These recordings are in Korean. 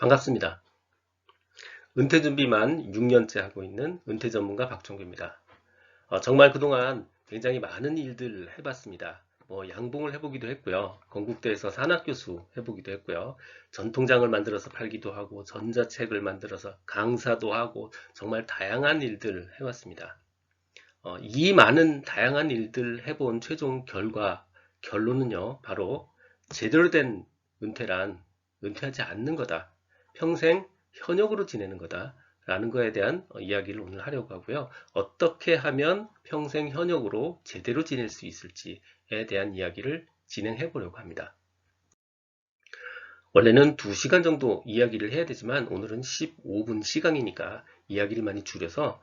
반갑습니다. 은퇴 준비만 6년째 하고 있는 은퇴 전문가 박종규입니다. 정말 그동안 굉장히 많은 일들 해봤습니다. 양봉을 해보기도 했고요. 건국대에서 산학교수 해보기도 했고요. 전통장을 만들어서 팔기도 하고, 전자책을 만들어서 강사도 하고, 정말 다양한 일들 해왔습니다. 이 많은 다양한 일들 해본 최종 결론은요, 바로 제대로 된 은퇴란 은퇴하지 않는 거다. 평생 현역으로 지내는 거다. 라는 거에 대한 이야기를 오늘 하려고 하고요. 어떻게 하면 평생 현역으로 제대로 지낼 수 있을지에 대한 이야기를 진행해 보려고 합니다. 원래는 2시간 정도 이야기를 해야 되지만 오늘은 15분 시간이니까 이야기를 많이 줄여서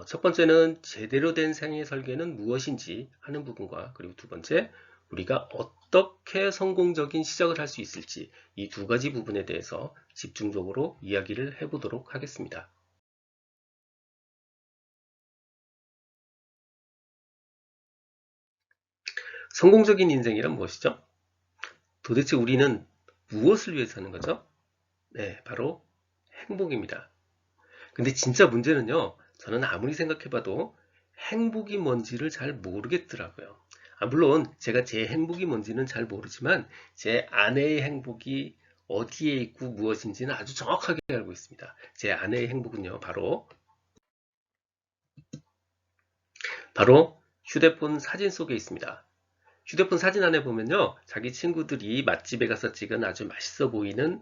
첫 번째는 제대로 된 생애 설계는 무엇인지 하는 부분과, 그리고 두 번째, 우리가 어떻게 성공적인 시작을 할 수 있을지, 이 두 가지 부분에 대해서 집중적으로 이야기를 해보도록 하겠습니다. 성공적인 인생이란 무엇이죠? 도대체 우리는 무엇을 위해서 하는 거죠? 네, 바로 행복입니다. 근데 진짜 문제는요, 저는 아무리 생각해봐도 행복이 뭔지를 잘 모르겠더라고요. 물론 제가 제 행복이 뭔지는 잘 모르지만 제 아내의 행복이 어디에 있고 무엇인지는 아주 정확하게 알고 있습니다. 제 아내의 행복은요, 바로 휴대폰 사진 속에 있습니다. 휴대폰 사진 안에 보면요, 자기 친구들이 맛집에 가서 찍은 아주 맛있어 보이는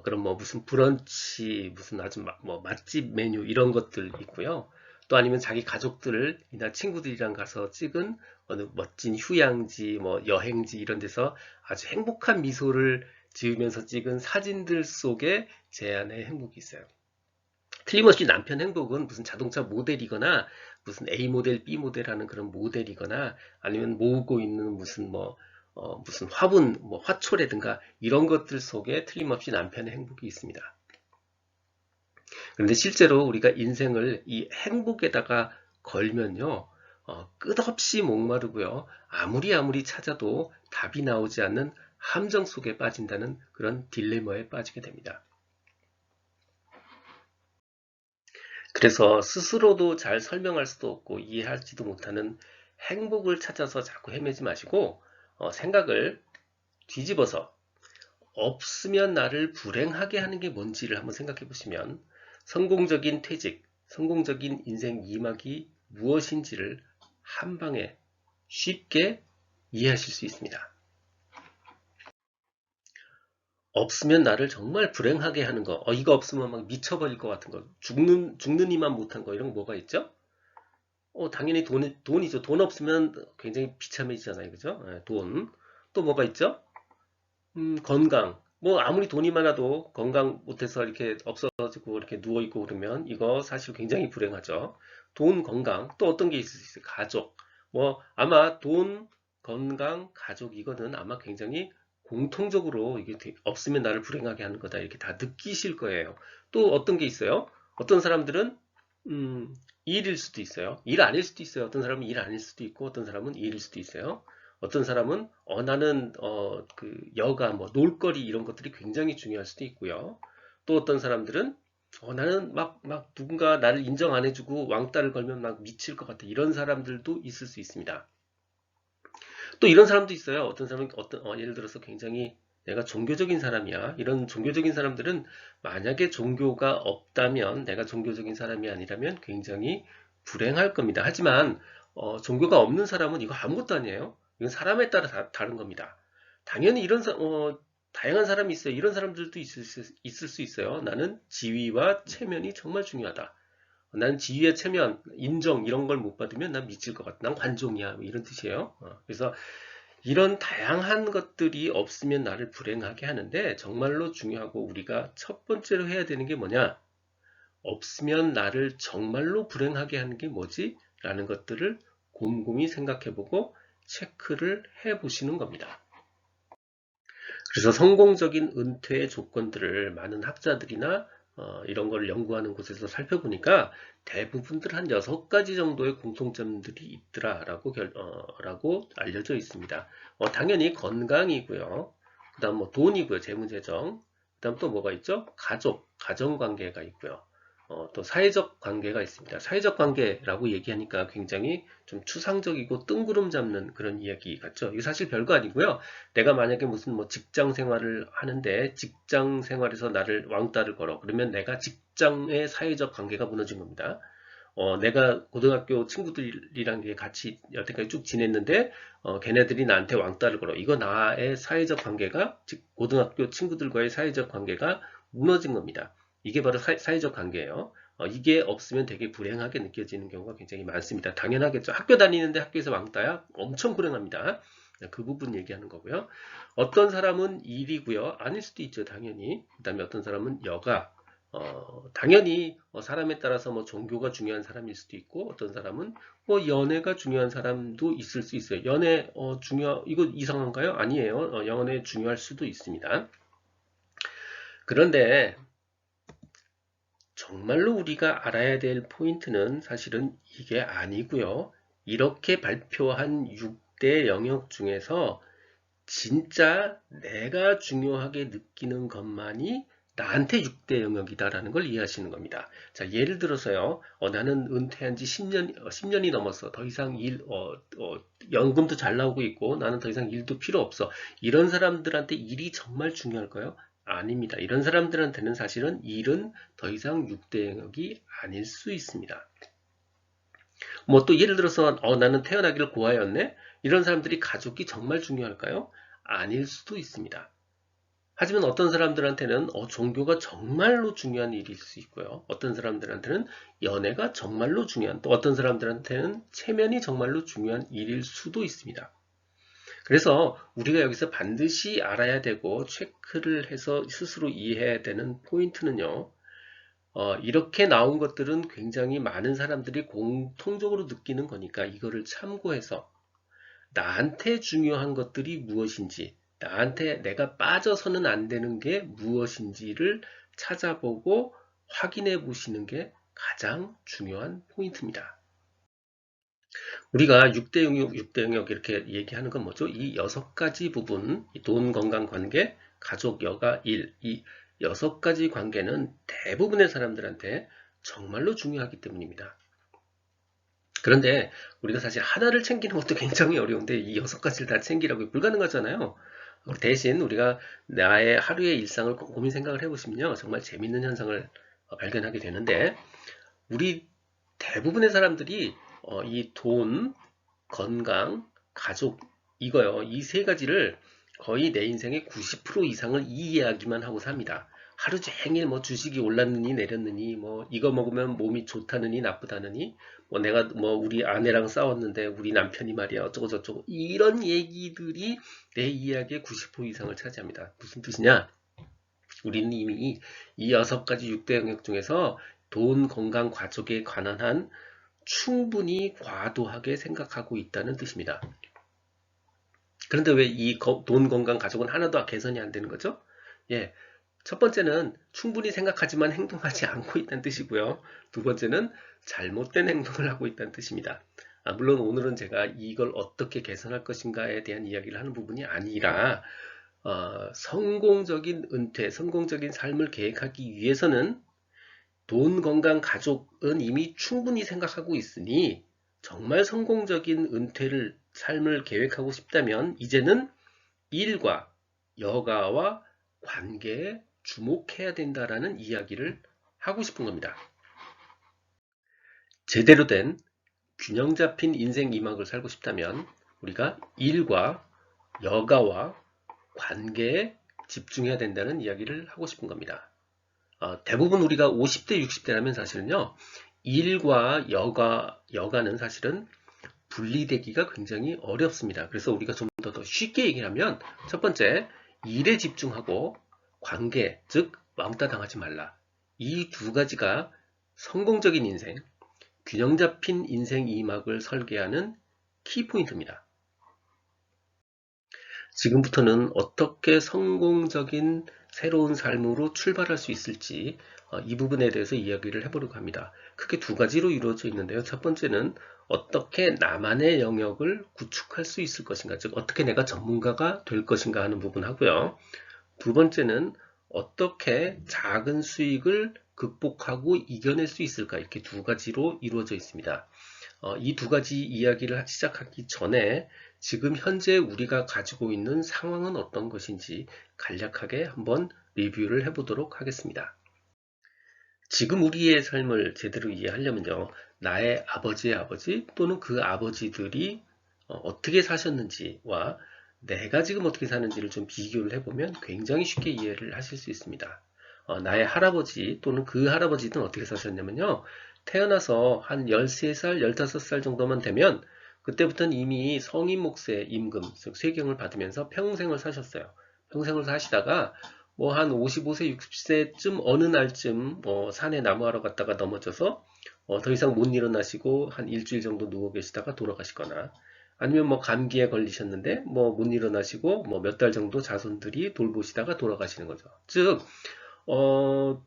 그런 무슨 브런치, 무슨 아주 맛집 메뉴 이런 것들 있고요. 또 아니면 자기 가족들이나 친구들이랑 가서 찍은 어느 멋진 휴양지, 여행지 이런 데서 아주 행복한 미소를 지으면서 찍은 사진들 속에 제 안에 행복이 있어요. 틀림없이 남편 행복은 무슨 자동차 모델이거나 무슨 A 모델, B 모델하는 그런 모델이거나 아니면 모으고 있는 무슨 화분, 화초라든가 이런 것들 속에 틀림없이 남편의 행복이 있습니다. 그런데 실제로 우리가 인생을 이 행복에다가 걸면요, 끝없이 목마르고요, 아무리 찾아도 답이 나오지 않는 함정 속에 빠진다는 그런 딜레마에 빠지게 됩니다. 그래서 스스로도 잘 설명할 수도 없고 이해하지도 못하는 행복을 찾아서 자꾸 헤매지 마시고 생각을 뒤집어서 없으면 나를 불행하게 하는 게 뭔지를 한번 생각해 보시면 성공적인 퇴직, 성공적인 인생 2막이 무엇인지를 한 방에 쉽게 이해하실 수 있습니다. 없으면 나를 정말 불행하게 하는 거, 이거 없으면 막 미쳐버릴 것 같은 거, 죽는 이만 못한 거, 이런 거 뭐가 있죠? 당연히 돈이죠. 돈 없으면 굉장히 비참해지잖아요. 그죠? 돈. 또 뭐가 있죠? 건강. 아무리 돈이 많아도 건강 못해서 이렇게 없어지고 이렇게 누워있고 그러면 이거 사실 굉장히 불행하죠. 돈, 건강. 또 어떤 게 있을 수 있어요? 가족. 아마 돈, 건강, 가족 이거는 아마 굉장히 공통적으로 이게 없으면 나를 불행하게 하는 거다. 이렇게 다 느끼실 거예요. 또 어떤 게 있어요? 어떤 사람들은 일일 수도 있어요. 일 아닐 수도 있어요. 어떤 사람은 일 아닐 수도 있고 어떤 사람은 일일 수도 있어요. 어떤 사람은 나는 그 여가 놀거리 이런 것들이 굉장히 중요할 수도 있고요. 또 어떤 사람들은 나는 막 누군가 나를 인정 안 해주고 왕따를 걸면 막 미칠 것 같아. 이런 사람들도 있을 수 있습니다. 또 이런 사람도 있어요. 어떤 사람은 예를 들어서 굉장히 내가 종교적인 사람이야. 이런 종교적인 사람들은 만약에 종교가 없다면 내가 종교적인 사람이 아니라면 굉장히 불행할 겁니다. 하지만 종교가 없는 사람은 이거 아무것도 아니에요. 이건 사람에 따라 다른 겁니다. 당연히 다양한 사람이 있어요. 이런 사람들도 있을 수 있어요. 나는 지위와 체면이 정말 중요하다. 난 지위의 체면, 인정 이런 걸 못 받으면 난 미칠 것 같아. 난 관종이야. 이런 뜻이에요. 그래서 이런 다양한 것들이 없으면 나를 불행하게 하는데 정말로 중요하고 우리가 첫 번째로 해야 되는 게 뭐냐? 없으면 나를 정말로 불행하게 하는 게 뭐지? 라는 것들을 곰곰이 생각해보고 체크를 해보시는 겁니다. 그래서 성공적인 은퇴의 조건들을 많은 학자들이나 이런 걸 연구하는 곳에서 살펴보니까 대부분들 한 6가지 정도의 공통점들이 있더라라고 라고 알려져 있습니다. 당연히 건강이고요. 그 다음 돈이고요. 재무재정. 그다음 또 뭐가 있죠? 가족, 가정관계가 있고요. 또 사회적 관계가 있습니다. 사회적 관계라고 얘기하니까 굉장히 좀 추상적이고 뜬구름 잡는 그런 이야기 같죠? 이거 사실 별거 아니고요. 내가 만약에 무슨 뭐 직장 생활을 하는데 직장 생활에서 나를 왕따를 걸어. 그러면 내가 직장의 사회적 관계가 무너진 겁니다. 내가 고등학교 친구들이랑 같이 여태까지 쭉 지냈는데, 걔네들이 나한테 왕따를 걸어. 이거 나의 사회적 관계가, 즉, 고등학교 친구들과의 사회적 관계가 무너진 겁니다. 이게 바로 사회적 관계예요. 이게 없으면 되게 불행하게 느껴지는 경우가 굉장히 많습니다. 당연하겠죠. 학교 다니는데 학교에서 왕따야? 엄청 불행합니다. 그 부분 얘기하는 거고요. 어떤 사람은 일이고요. 아닐 수도 있죠, 당연히. 그 다음에 어떤 사람은 여가, 당연히 사람에 따라서 뭐 종교가 중요한 사람일 수도 있고 어떤 사람은 뭐 연애가 중요한 사람도 있을 수 있어요. 연애 이거 이상한가요? 아니에요. 연애 중요할 수도 있습니다. 그런데 정말로 우리가 알아야 될 포인트는 사실은 이게 아니고요. 이렇게 발표한 6대 영역 중에서 진짜 내가 중요하게 느끼는 것만이 나한테 6대 영역이다라는 걸 이해하시는 겁니다. 자, 예를 들어서요. 나는 은퇴한 지 10년이 넘었어. 더 이상 연금도 잘 나오고 있고 나는 더 이상 일도 필요 없어. 이런 사람들한테 일이 정말 중요할까요? 아닙니다. 이런 사람들한테는 사실은 일은 더 이상 6대 영역이 아닐 수 있습니다. 뭐 또 예를 들어서 나는 태어나기를 고하였네. 이런 사람들이 가족이 정말 중요할까요? 아닐 수도 있습니다. 하지만 어떤 사람들한테는 종교가 정말로 중요한 일일 수 있고요. 어떤 사람들한테는 연애가 정말로 중요한, 또 어떤 사람들한테는 체면이 정말로 중요한 일일 수도 있습니다. 그래서 우리가 여기서 반드시 알아야 되고 체크를 해서 스스로 이해해야 되는 포인트는요. 이렇게 나온 것들은 굉장히 많은 사람들이 공통적으로 느끼는 거니까 이거를 참고해서 나한테 중요한 것들이 무엇인지, 나한테 내가 빠져서는 안 되는 게 무엇인지를 찾아보고 확인해 보시는 게 가장 중요한 포인트입니다. 우리가 6대 영역, 6대 영역 이렇게 얘기하는 건 뭐죠? 이 6가지 부분, 돈, 건강, 관계, 가족, 여가, 일, 이 6가지 관계는 대부분의 사람들한테 정말로 중요하기 때문입니다. 그런데 우리가 사실 하나를 챙기는 것도 굉장히 어려운데 이 6가지를 다 챙기라고 불가능하잖아요. 대신 우리가 나의 하루의 일상을 곰곰이 생각을 해보시면요. 정말 재밌는 현상을 발견하게 되는데 우리 대부분의 사람들이 이 돈, 건강, 가족 이거요. 이 세 가지를 거의 내 인생의 90% 이상을 이 이야기만 하고 삽니다. 하루 종일 뭐 주식이 올랐느니 내렸느니 뭐 이거 먹으면 몸이 좋다느니 나쁘다느니 뭐 내가 뭐 우리 아내랑 싸웠는데 우리 남편이 말이야 어쩌고 저쩌고 이런 얘기들이 내 이야기의 90% 이상을 차지합니다. 무슨 뜻이냐? 우리는 이미 이 6가지 6대 영역 중에서 돈, 건강, 가족에 관한 한 충분히 과도하게 생각하고 있다는 뜻입니다. 그런데 왜 이 돈, 건강, 가족은 하나도 개선이 안 되는 거죠? 예. 첫 번째는 충분히 생각하지만 행동하지 않고 있다는 뜻이고요. 두 번째는 잘못된 행동을 하고 있다는 뜻입니다. 물론 오늘은 제가 이걸 어떻게 개선할 것인가에 대한 이야기를 하는 부분이 아니라 성공적인 은퇴, 성공적인 삶을 계획하기 위해서는 돈, 건강, 가족은 이미 충분히 생각하고 있으니 정말 성공적인 은퇴를 삶을 계획하고 싶다면 이제는 일과 여가와 관계에 주목해야 된다라는 이야기를 하고 싶은 겁니다. 제대로 된 균형 잡힌 인생 이막을 살고 싶다면 우리가 일과 여가와 관계에 집중해야 된다는 이야기를 하고 싶은 겁니다. 대부분 우리가 50대, 60대라면 사실은요, 일과 여가는 사실은 분리되기가 굉장히 어렵습니다. 그래서 우리가 좀 더 쉽게 얘기를 하면, 첫 번째, 일에 집중하고 관계, 즉, 왕따 당하지 말라. 이 두 가지가 성공적인 인생, 균형 잡힌 인생 이막을 설계하는 키포인트입니다. 지금부터는 어떻게 성공적인 새로운 삶으로 출발할 수 있을지 이 부분에 대해서 이야기를 해보려고 합니다. 크게 두 가지로 이루어져 있는데요. 첫 번째는 어떻게 나만의 영역을 구축할 수 있을 것인가, 즉 어떻게 내가 전문가가 될 것인가 하는 부분 하고요. 두 번째는 어떻게 작은 수익을 극복하고 이겨낼 수 있을까? 이렇게 두 가지로 이루어져 있습니다. 이 두 가지 이야기를 시작하기 전에 지금 현재 우리가 가지고 있는 상황은 어떤 것인지 간략하게 한번 리뷰를 해보도록 하겠습니다. 지금 우리의 삶을 제대로 이해하려면요, 나의 아버지의 아버지 또는 그 아버지들이 어떻게 사셨는지와 내가 지금 어떻게 사는지를 좀 비교를 해보면 굉장히 쉽게 이해를 하실 수 있습니다. 나의 할아버지 또는 그 할아버지는 어떻게 사셨냐면요, 태어나서 한 13살, 15살 정도만 되면 그때부터는 이미 성인 몫의 임금, 즉 세경을 받으면서 평생을 사셨어요. 평생을 사시다가 뭐 한 55세, 60세쯤 어느 날쯤 산에 나무하러 갔다가 넘어져서 더 이상 못 일어나시고 한 일주일 정도 누워 계시다가 돌아가시거나 아니면 뭐 감기에 걸리셨는데 뭐 못 일어나시고 뭐 몇 달 정도 자손들이 돌보시다가 돌아가시는 거죠. 즉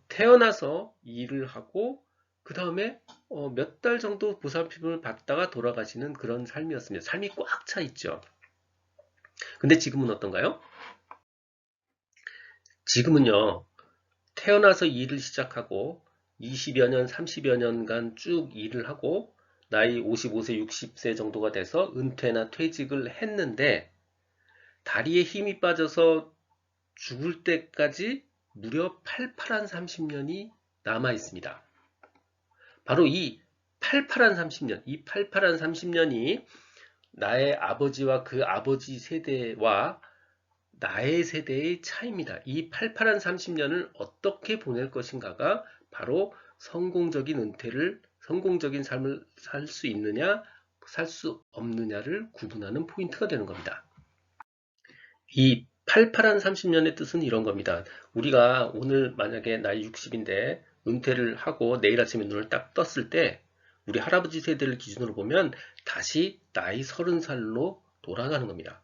태어나서 일을 하고 그 다음에 몇 달 정도 보살핌을 받다가 돌아가시는 그런 삶이었습니다. 삶이 꽉 차 있죠. 근데 지금은 어떤가요? 지금은요, 태어나서 일을 시작하고 20여 년, 30여 년간 쭉 일을 하고 나이 55세, 60세 정도가 돼서 은퇴나 퇴직을 했는데 다리에 힘이 빠져서 죽을 때까지 무려 팔팔한 30년이 남아 있습니다. 바로 이 팔팔한 30년, 이 팔팔한 30년이 나의 아버지와 그 아버지 세대와 나의 세대의 차이입니다. 이 팔팔한 30년을 어떻게 보낼 것인가가 바로 성공적인 은퇴를, 성공적인 삶을 살 수 있느냐, 살 수 없느냐를 구분하는 포인트가 되는 겁니다. 이 팔팔한 30년의 뜻은 이런 겁니다. 우리가 오늘 만약에 나이 60인데 은퇴를 하고 내일 아침에 눈을 딱 떴을 때 우리 할아버지 세대를 기준으로 보면 다시 나이 30살로 돌아가는 겁니다.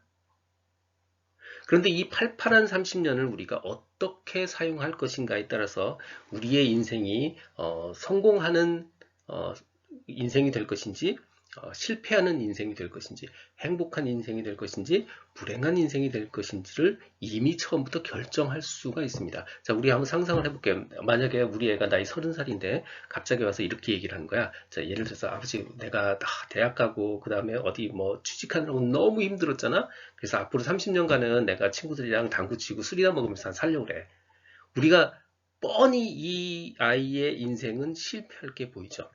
그런데 이 팔팔한 30년을 우리가 어떻게 사용할 것인가에 따라서 우리의 인생이 성공하는 인생이 될 것인지 실패하는 인생이 될 것인지 행복한 인생이 될 것인지 불행한 인생이 될 것인지를 이미 처음부터 결정할 수가 있습니다. 자, 우리 한번 상상을 해볼게요. 만약에 우리 애가 나이 30살인데 갑자기 와서 이렇게 얘기를 하는 거야. 자, 예를 들어서 아버지 내가 대학 가고 그 다음에 어디 뭐 취직하느라고 너무 힘들었잖아. 그래서 앞으로 30년간은 내가 친구들이랑 당구 치고 술이나 먹으면서 살려고 그래. 우리가 뻔히 이 아이의 인생은 실패할 게 보이죠.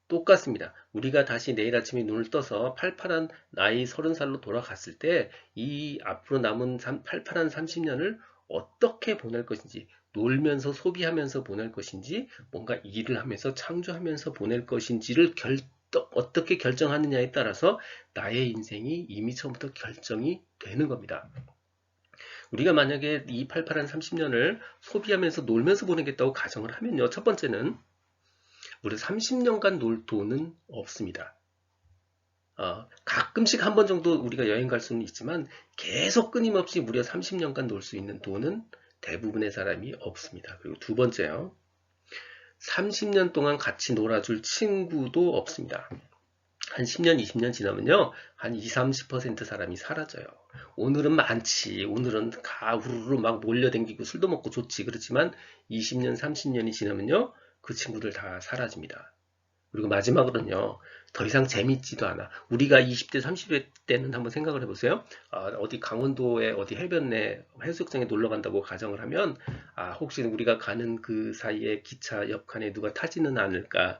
똑같습니다. 우리가 다시 내일 아침에 눈을 떠서 팔팔한 나이 30살로 돌아갔을 때 이 앞으로 남은 팔팔한 30년을 어떻게 보낼 것인지, 놀면서 소비하면서 보낼 것인지, 뭔가 일을 하면서 창조하면서 보낼 것인지를 어떻게 결정하느냐에 따라서 나의 인생이 이미 처음부터 결정이 되는 겁니다. 우리가 만약에 이 팔팔한 30년을 소비하면서 놀면서 보내겠다고 가정을 하면요. 첫 번째는 우리 30년간 놀 돈은 없습니다. 가끔씩 한 번 정도 우리가 여행 갈 수는 있지만 계속 끊임없이 무려 30년간 놀 수 있는 돈은 대부분의 사람이 없습니다. 그리고 두 번째요. 30년 동안 같이 놀아줄 친구도 없습니다. 한 10년, 20년 지나면요. 한 20, 30% 사람이 사라져요. 오늘은 많지. 오늘은 가후루루 막 몰려댕기고 술도 먹고 좋지. 그렇지만 20년, 30년이 지나면요. 그 친구들 다 사라집니다. 그리고 마지막으로는요, 더 이상 재밌지도 않아. 우리가 20대, 30대 때는 한번 생각을 해보세요. 어디 강원도에 어디 해변에 해수욕장에 놀러 간다고 가정을 하면, 혹시 우리가 가는 그 사이에 기차 옆칸에 누가 타지는 않을까,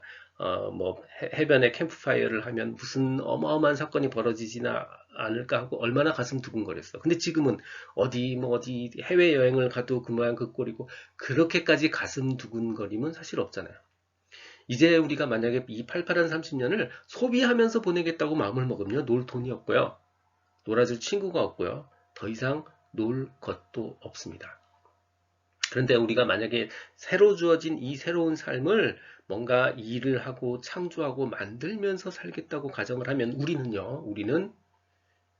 뭐 해변에 캠프파이어를 하면 무슨 어마어마한 사건이 벌어지지나 않을까 하고 얼마나 가슴 두근거렸어. 근데 지금은 어디 해외여행을 가도 그 모양 그 꼴이고 그렇게까지 가슴 두근거림은 사실 없잖아요. 이제 우리가 만약에 이 팔팔한 30년을 소비하면서 보내겠다고 마음을 먹으면 놀 돈이 없고요. 놀아줄 친구가 없고요. 더 이상 놀 것도 없습니다. 그런데 우리가 만약에 새로 주어진 이 새로운 삶을 뭔가 일을 하고 창조하고 만들면서 살겠다고 가정을 하면 우리는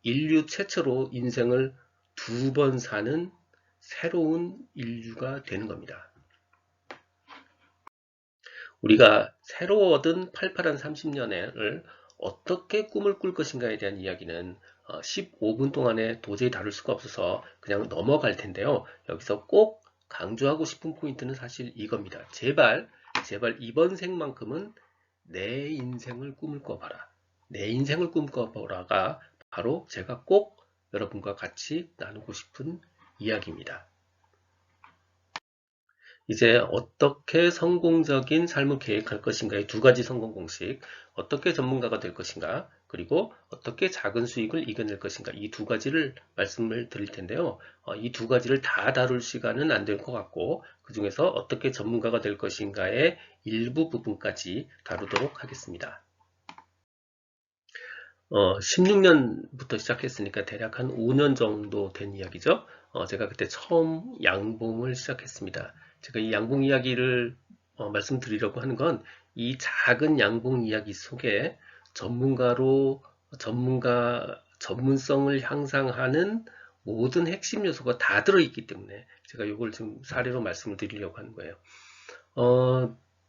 인류 최초로 인생을 두 번 사는 새로운 인류가 되는 겁니다. 우리가 새로 얻은 팔팔한 30년을 어떻게 꿈을 꿀 것인가에 대한 이야기는 15분 동안에 도저히 다룰 수가 없어서 그냥 넘어갈 텐데요. 여기서 꼭 강조하고 싶은 포인트는 사실 이겁니다. 제발 이번 생만큼은 내 인생을 꿈을 꿔봐라. 내 인생을 꿈꿔보라가 바로 제가 꼭 여러분과 같이 나누고 싶은 이야기입니다. 이제 어떻게 성공적인 삶을 계획할 것인가의 두 가지 성공 공식, 어떻게 전문가가 될 것인가, 그리고 어떻게 작은 수익을 이겨낼 것인가, 이 두 가지를 말씀을 드릴 텐데요. 이 두 가지를 다 다룰 시간은 안 될 것 같고, 그 중에서 어떻게 전문가가 될 것인가의 일부 부분까지 다루도록 하겠습니다. 16년부터 시작했으니까 대략 한 5년 정도 된 이야기죠. 제가 그때 처음 양봉을 시작했습니다. 제가 이 양봉 이야기를 말씀드리려고 하는 건 이 작은 양봉 이야기 속에 전문성을 향상하는 모든 핵심 요소가 다 들어있기 때문에 제가 이걸 좀 사례로 말씀을 드리려고 하는 거예요.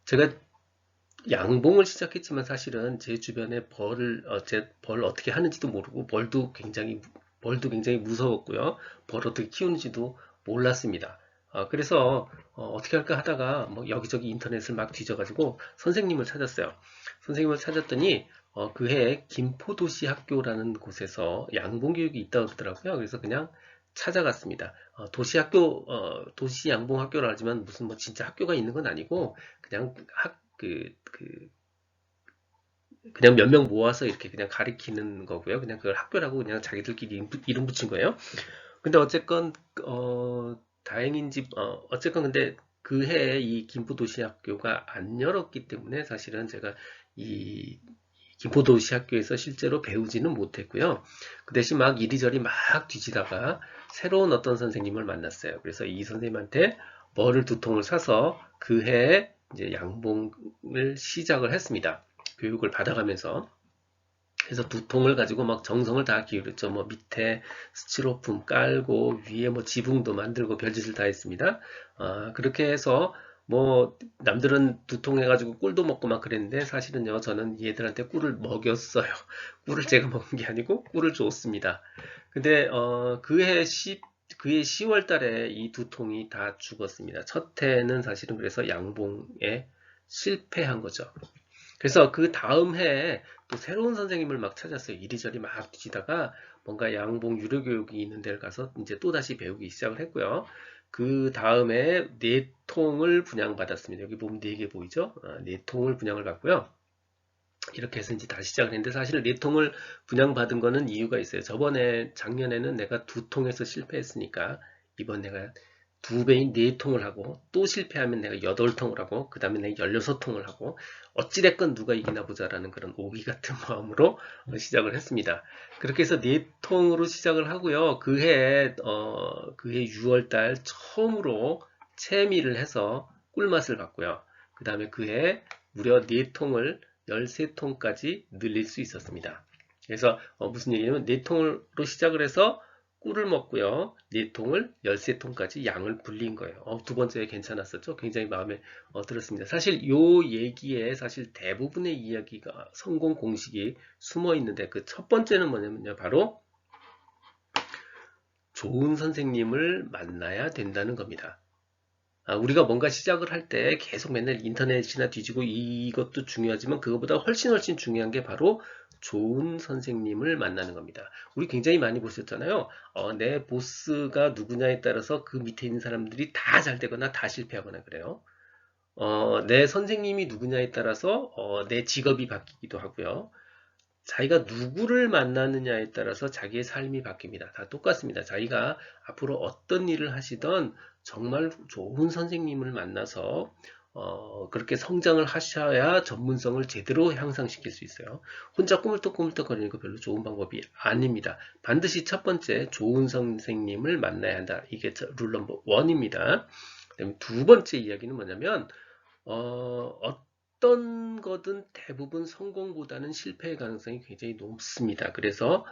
제가 양봉을 시작했지만 사실은 제 주변에 벌 어떻게 하는지도 모르고 벌도 굉장히 무서웠고요. 벌 어떻게 키우는지도 몰랐습니다. 그래서 어떻게 할까 하다가 뭐 여기저기 인터넷을 막 뒤져가지고 선생님을 찾았어요. 선생님을 찾았더니 그 해에 김포도시학교라는 곳에서 양봉 교육이 있다고 그러더라고요. 그래서 그냥 찾아갔습니다. 도시 양봉학교라 하지만 무슨 뭐 진짜 학교가 있는 건 아니고 그냥 그냥 몇 명 모아서 이렇게 그냥 가리키는 거고요. 그냥 그걸 학교라고 그냥 자기들끼리 이름 붙인 거예요. 근데 어쨌건, 다행인지, 어쨌건 근데 그 해에 이 김포도시학교가 안 열었기 때문에 사실은 제가 이 김포도시학교에서 실제로 배우지는 못했고요. 그 대신 막 이리저리 막 뒤지다가 새로운 어떤 선생님을 만났어요. 그래서 이 선생님한테 벌을 2통을 사서 그 해에 이제 양봉을 시작을 했습니다. 교육을 받아가면서. 그래서 2통을 가지고 막 정성을 다 기울였죠. 뭐 밑에 스티로폼 깔고 위에 뭐 지붕도 만들고 별짓을 다 했습니다. 그렇게 해서 뭐 남들은 2통 해가지고 꿀도 먹고 막 그랬는데 사실은요 저는 얘들한테 꿀을 먹였어요. 꿀을 제가 먹은 게 아니고 꿀을 줬습니다. 근데 그해 10월 달에 이 2통이 다 죽었습니다. 첫 해는 사실은 그래서 양봉에 실패한 거죠. 그래서 그 다음 해에 또 새로운 선생님을 막 찾았어요. 이리저리 막 뒤지다가 뭔가 양봉 유료교육이 있는 데를 가서 이제 또다시 배우기 시작을 했고요. 그 다음에 4통을 분양받았습니다. 여기 보면 4개 보이죠? 4통을 분양을 받고요. 이렇게 해서 이제 다시 시작을 했는데 사실 4통을 분양받은 거는 이유가 있어요. 작년에는 내가 2통에서 실패했으니까 이번 내가 2배인 4통을 하고 또 실패하면 내가 8통을 하고 그 다음에 내가 16통을 하고 어찌됐건 누가 이기나 보자라는 그런 오기 같은 마음으로 시작을 했습니다. 그렇게 해서 4통으로 시작을 하고요. 그해 6월달 처음으로 채미를 해서 꿀맛을 봤고요. 그 다음에 그해 무려 4통을 13통까지 늘릴 수 있었습니다. 그래서 무슨 얘기냐면 4통으로 시작을 해서 꿀을 먹고요. 4통을 13통까지 양을 불린 거예요. 두 번째에 괜찮았었죠? 굉장히 마음에 들었습니다. 사실 요 얘기에 사실 대부분의 이야기가 성공 공식이 숨어 있는데 그 첫 번째는 뭐냐면요. 바로 좋은 선생님을 만나야 된다는 겁니다. 우리가 뭔가 시작을 할 때 계속 맨날 인터넷이나 뒤지고 이것도 중요하지만 그것보다 훨씬 중요한 게 바로 좋은 선생님을 만나는 겁니다. 우리 굉장히 많이 보셨잖아요. 내 보스가 누구냐에 따라서 그 밑에 있는 사람들이 다 잘 되거나 다 실패하거나 그래요. 내 선생님이 누구냐에 따라서 내 직업이 바뀌기도 하고요. 자기가 누구를 만나느냐에 따라서 자기의 삶이 바뀝니다. 다 똑같습니다. 자기가 앞으로 어떤 일을 하시던 정말 좋은 선생님을 만나서 그렇게 성장을 하셔야 전문성을 제대로 향상시킬 수 있어요. 혼자 꾸물떡꾸물떡 거리는 거 별로 좋은 방법이 아닙니다. 반드시 첫 번째 좋은 선생님을 만나야 한다. 이게 룰 넘버 1입니다. 그다음에 두 번째 이야기는 뭐냐면 어떤 거든 대부분 성공보다는 실패의 가능성이 굉장히 높습니다. 그래서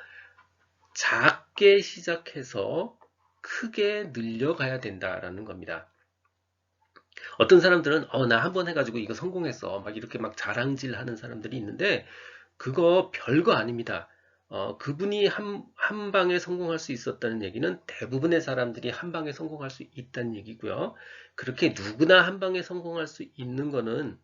작게 시작해서 크게 늘려가야 된다라는 겁니다. 어떤 사람들은 나 한 번 해가지고 이거 성공했어 막 이렇게 막 자랑질 하는 사람들이 있는데 그거 별거 아닙니다. 그분이 한 방에 성공할 수 있었다는 얘기는 대부분의 사람들이 한 방에 성공할 수 있다는 얘기고요. 그렇게 누구나 한 방에 성공할 수 있는 거는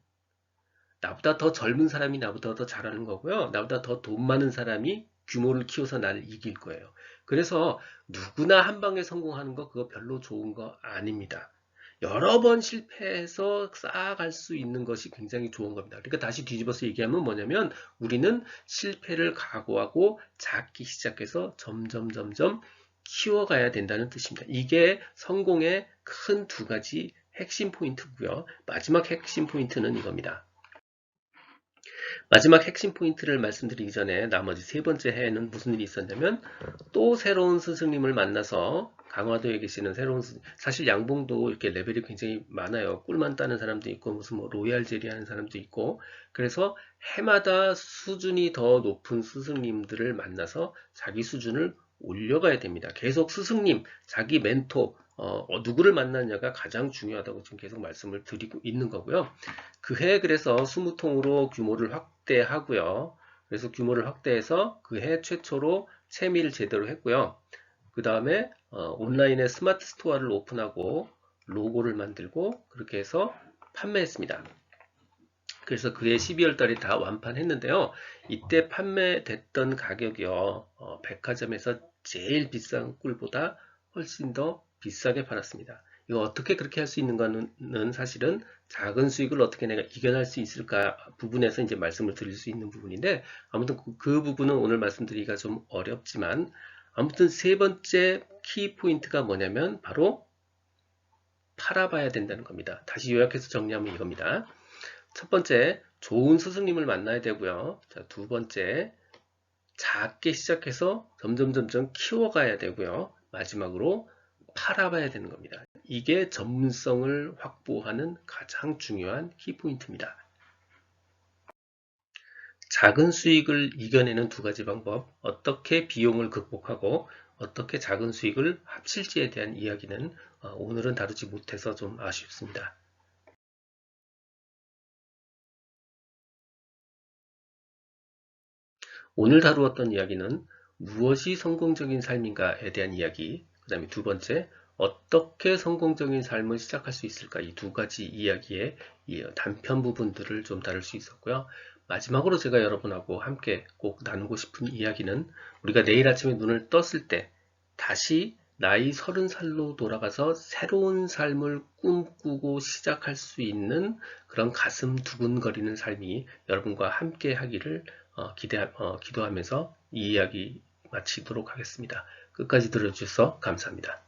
나보다 더 젊은 사람이 나보다 더 잘하는 거고요. 나보다 더 돈 많은 사람이 규모를 키워서 나를 이길 거예요. 그래서 누구나 한 방에 성공하는 거 그거 별로 좋은 거 아닙니다. 여러 번 실패해서 쌓아갈 수 있는 것이 굉장히 좋은 겁니다. 그러니까 다시 뒤집어서 얘기하면 뭐냐면 우리는 실패를 각오하고 작기 시작해서 점점 키워가야 된다는 뜻입니다. 이게 성공의 큰 두 가지 핵심 포인트고요. 마지막 핵심 포인트는 이겁니다. 마지막 핵심 포인트를 말씀드리기 전에 나머지 세 번째 해에는 무슨 일이 있었냐면 또 새로운 스승님을 만나서 강화도에 계시는 새로운 사실 양봉도 이렇게 레벨이 굉장히 많아요. 꿀만 따는 사람도 있고 무슨 뭐 로얄 젤리 하는 사람도 있고 그래서 해마다 수준이 더 높은 스승님들을 만나서 자기 수준을 올려가야 됩니다. 계속 스승님, 자기 멘토, 누구를 만났냐가 가장 중요하다고 지금 계속 말씀을 드리고 있는 거고요. 그 해 그래서 20통으로 규모를 확대하고요. 그래서 규모를 확대해서 그 해 최초로 채미를 제대로 했고요. 그 다음에 온라인에 스마트 스토어를 오픈하고 로고를 만들고 그렇게 해서 판매했습니다. 그래서 그해 12월 달에 다 완판했는데요. 이때 판매됐던 가격이요. 백화점에서 제일 비싼 꿀보다 훨씬 더 비싸게 팔았습니다. 이거 어떻게 그렇게 할 수 있는 거는 사실은 작은 수익을 어떻게 내가 이겨낼 수 있을까 부분에서 이제 말씀을 드릴 수 있는 부분인데 아무튼 그 부분은 오늘 말씀드리기가 좀 어렵지만 아무튼 세 번째 키 포인트가 뭐냐면 바로 팔아봐야 된다는 겁니다. 다시 요약해서 정리하면 이겁니다. 첫 번째, 좋은 스승님을 만나야 되고요. 자, 두 번째, 작게 시작해서 점점 키워가야 되고요. 마지막으로 팔아봐야 되는 겁니다. 이게 전문성을 확보하는 가장 중요한 키포인트입니다. 작은 수익을 이겨내는 두 가지 방법, 어떻게 비용을 극복하고 어떻게 작은 수익을 합칠지에 대한 이야기는 오늘은 다루지 못해서 좀 아쉽습니다. 오늘 다루었던 이야기는 무엇이 성공적인 삶인가에 대한 이야기, 그 다음에 두 번째, 어떻게 성공적인 삶을 시작할 수 있을까 이 두 가지 이야기의 이 단편 부분들을 좀 다룰 수 있었고요. 마지막으로 제가 여러분하고 함께 꼭 나누고 싶은 이야기는 우리가 내일 아침에 눈을 떴을 때 다시 나이 30살로 돌아가서 새로운 삶을 꿈꾸고 시작할 수 있는 그런 가슴 두근거리는 삶이 여러분과 함께 하기를 기도하면서 이 이야기 마치도록 하겠습니다. 끝까지 들어주셔서 감사합니다.